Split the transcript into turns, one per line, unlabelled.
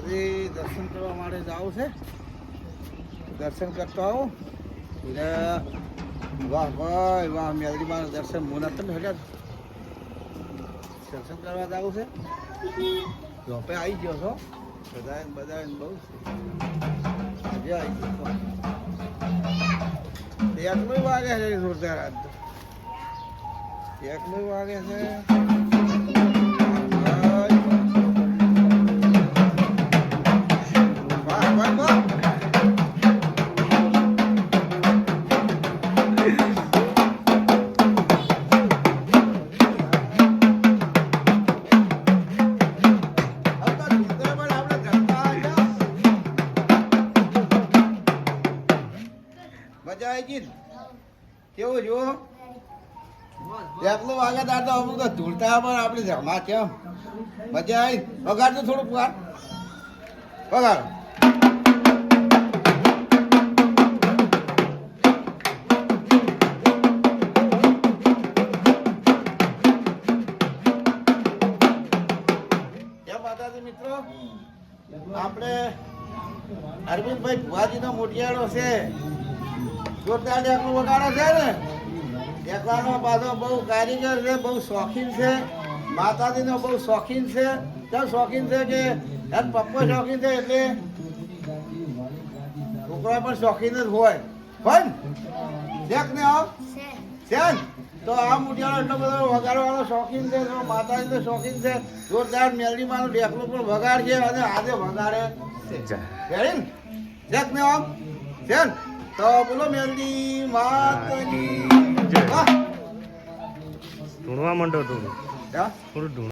માતાજી દર્શન કરવા માટે જવું છે. દર્શન કરતો આવું એટલે વાહ ભાઈ વાહ મેલડી માનું દર્શન મુના તમે હેઠળ દર્શન કરવા જવું છે. જોપે આવી ગયો છો બધા બહુ મજા આવી ગયો. એકલું વાગે છે જોરદાર આજ તો એકલું વાગે છે. મજા આવી ગઈ કેવું જો એકલો વાગે દાદા અમુક તો ધૂળતા પણ આપણે જમા કેમ મજા આવી. વગાડ તો થોડુંક વાર વગાડ. કેમ માતાજી મિત્રો આપણે અરવિંદભાઈ ભુવાજીનો મોટિયાળો છે. જોરદાર એકલું વગાડે છે ને. એકલાનો પાછો બહુ કારીગર છે, બહુ શોખીન છે. માતાજીનો બહુ શોખીન છે. કેમ શોખીન છે કે એમ પપ્પો શોખીન છે એટલે છોકરા પણ શોખીન જ હોય. પણ દેખ ને આવ છે તો આ મુઠિયાળો એટલો બધો વગાડવાનો શોખીન છે. માતાજીનો શોખીન છે. જોરદાર મેલડી માનું ડેકલું પણ વગાડશે અને આજે વગાડે છે. દેખ ને આમ છે તો બોલો મેલડી માતાજી.
ઢૂંઢવા માંડો થોડું થોડું